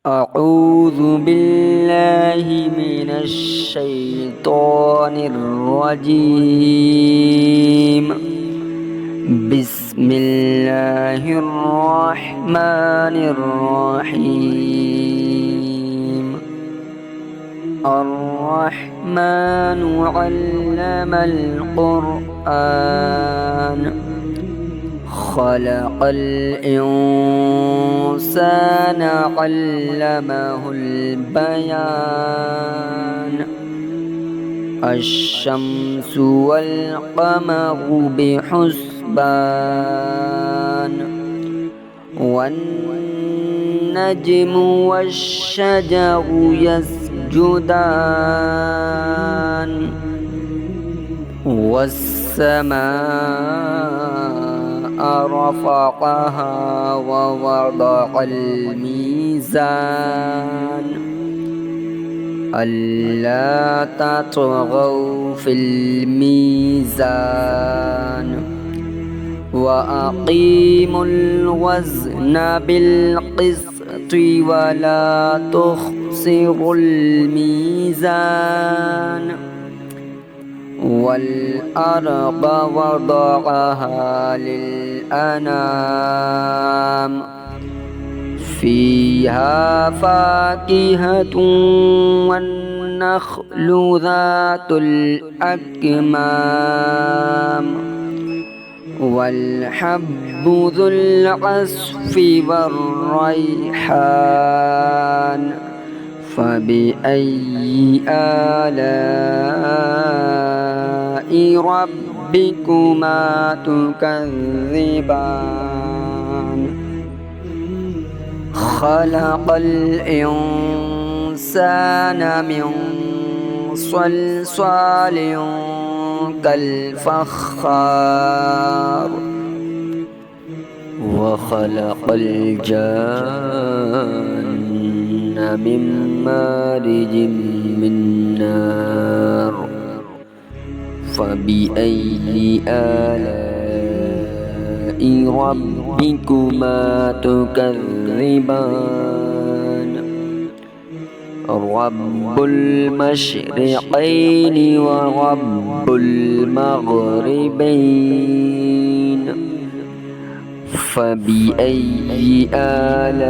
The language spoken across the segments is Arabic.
أعوذ بالله من الشيطان الرجيم. بسم الله الرحمن الرحيم. الرحمن علم القرآن خلق الإنسان علمه البيان. الشمس والقمر بحسبان والنجم والشجر يسجدان والسماء رفعها ووضع الميزان ألا تطغوا في الميزان وأقيموا الوزن بالقسط ولا تخسروا الميزان. والأرض وضعها للأنام فيها فاكهة والنخل ذات الأكمام والحب ذو العصف والريحان. فبأي آلاء ربكما تكذبان. خلق الإنسان من صلصال كالفخار وخلق الجان من مارج من نار. فبأي آلاء ربكما تكذبان. رب المشرقين ورب المغربين. فبأي آلاء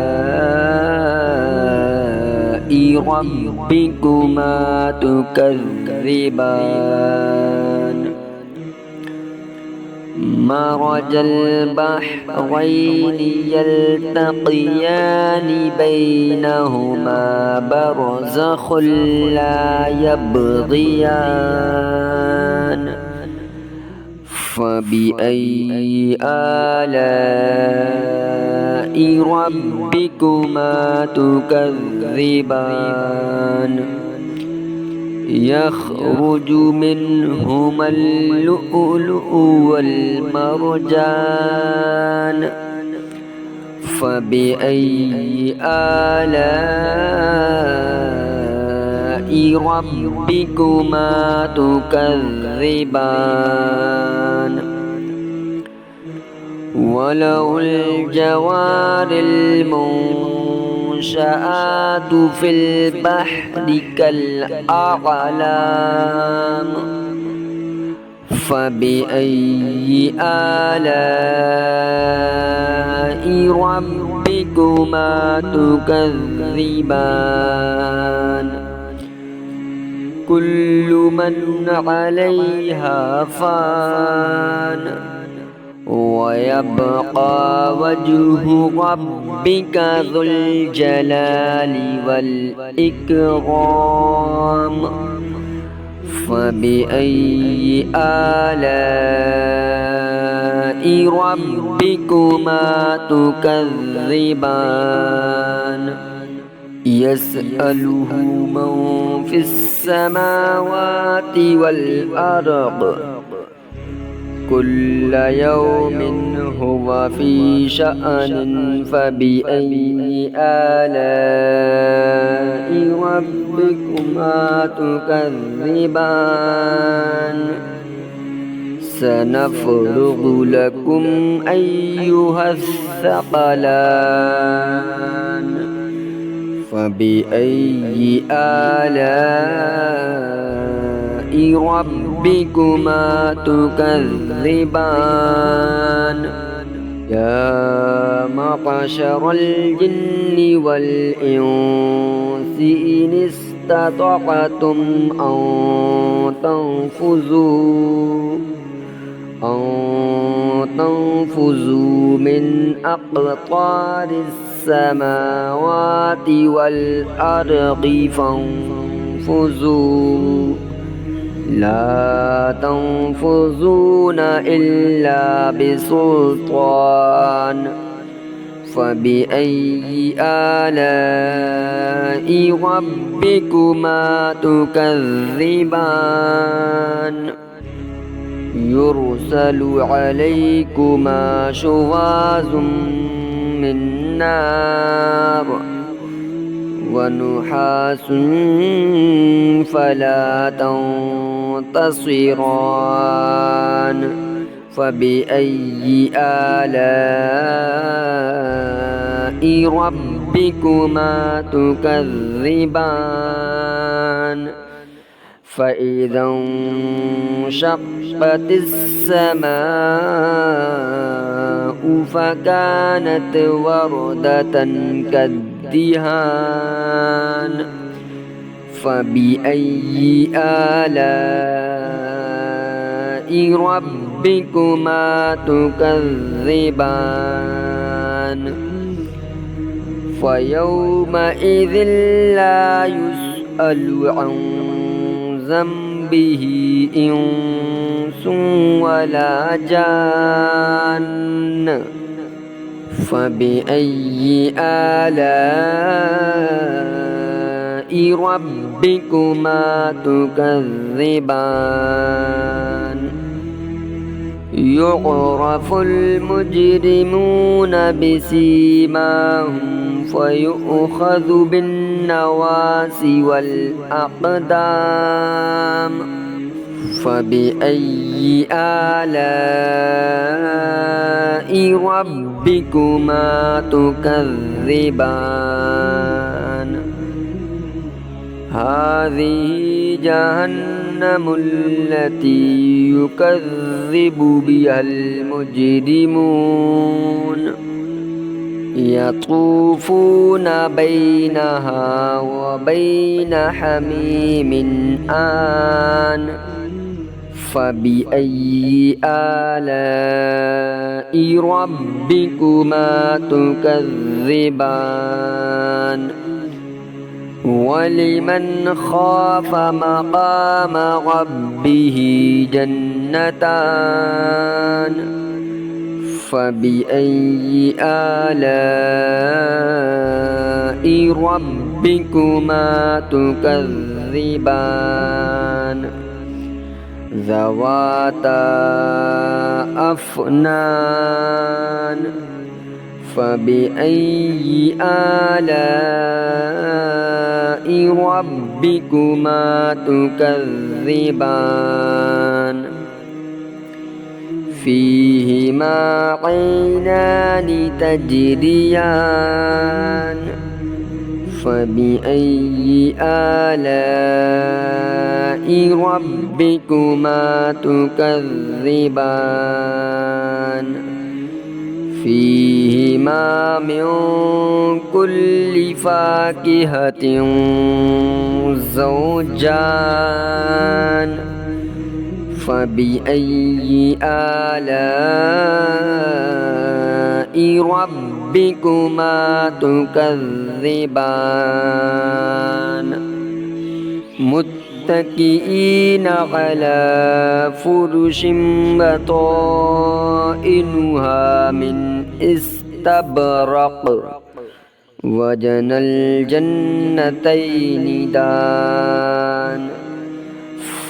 ربكما تكذبان. مرج البحرين يلتقيان بينهما برزخ لا يبغيان. فبأي آلاء ربكما تكذبان. يخرج منهما اللؤلؤ والمرجان. فبأي آلاء ربكما تكذبان. وله الجوار المنشآت في البحر كالأعلام. فبأي آلاء ربكما تكذبان. كل من عليها فان ويبقى وجه ربك ذو الجلال والإكرام. فبأي آلاء ربكما تكذبان. يسأله من في السماوات والأرض كل يوم هو في شأن. فبأي آلاء ربكما تكذبان. سنفرغ لكم أيها الثقلان فبأي آلاء ربكما تكذبان يا معشر الجن والإنس إن استطعتم أن تنفذوا من أقطار السماوات والأرض فانفذوا لا تنفذون إلا بسلطان فبأي آلاء ربكما تكذبان يرسل عليكما شواظ من نار ونحاس فلا تنتصران فبأي آلاء ربكما تكذبان فإذا انشقت السماء فكانت وردة كالدهان فبأي آلاء ربكما تكذبان فيومئذ لا يسأل عن ذنبه إنس ولا جان فبأي آلاء ربكما تكذبان يعرف المجرمون بسيماهم فيؤخذ بالنواصي والأقدام فبأي آلاء ربكما تكذبان هذه جهنم التي يكذب بها المجرمون يطوفون بينها وبين حميم آن فبأي آلاء ربكما تكذبان ولمن خاف مقام ربه جنتان فبأي آلاء ربكما تكذبان ذواتا أفنان فبأي آلاء ربكما تكذبان فيهما عينان تجريان فبأي آلاء ربكما تكذبان فيهما من كل فاكهة زوجان فبأي آلاء ربكما تكذبان متكئين على فرش بطائنها من استبرق وجنى الجنتين دان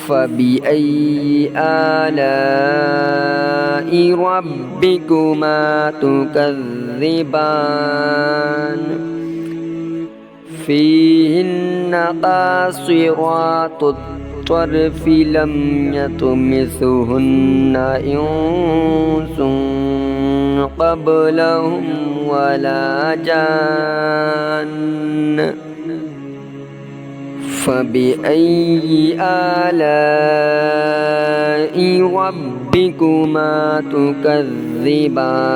فبأي آلاء ربكما تكذبان فيهن قاصرات الطرف لم يطمثهن إنس قبلهم ولا جان فبأي آلاء ربكما تكذبان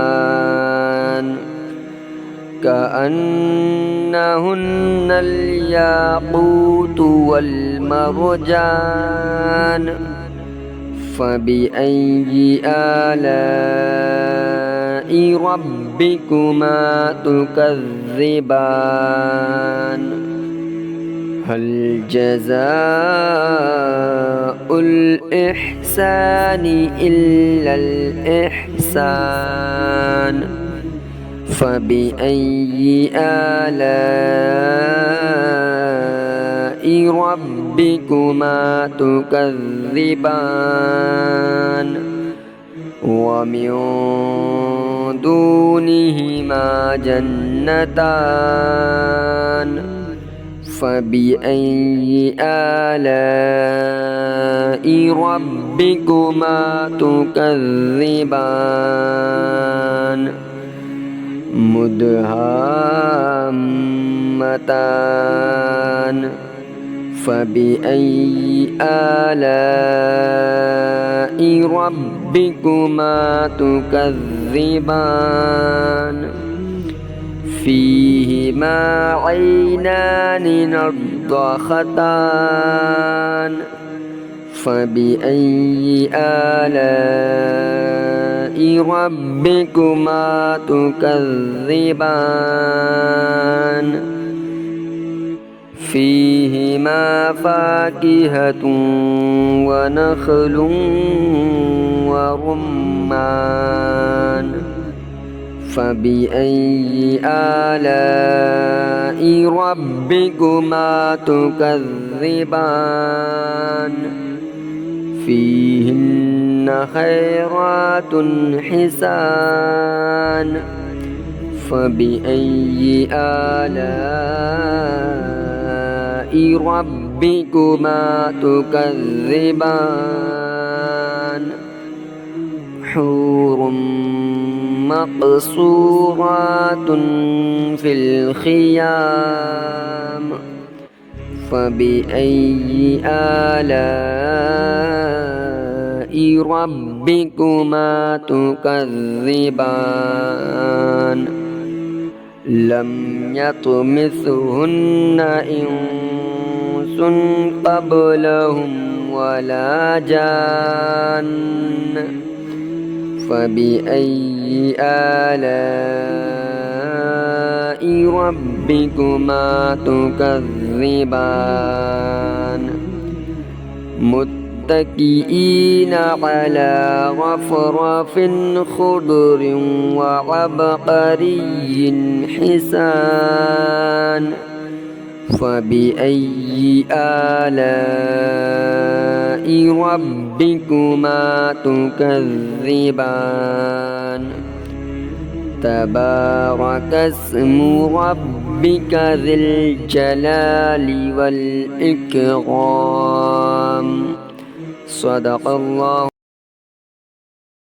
كأنهن الياقوت والمرجان فبأي آلاء ربكما تكذبان هل جزاء الإحسان إلا الإحسان فبأي آلاء ربكما تكذبان ومن دونهما جنتان فبأي آلاء ربكما تكذبان مدهامتان فبأي آلاء ربكما تكذبان فيهما عينان نضاختان فبأي آلاء ربكما تكذبان فيهما فاكهة ونخل ورمان فبأي آلاء ربكما تكذبان فيهن خيرات حسان فبأي آلاء ربكما تكذبان حور مقصورات في الخيام فبأي آلاء ربكما تكذبان لم يطمثهن إنس قبلهم ولا جان فبأي آلاء ربكما تكذبان متكئين على رفرف خضر وعبقري حسان فبأي آلاء ربكما تكذبان تبارك اسم ربك ذي الجلال والإكرام صدق الله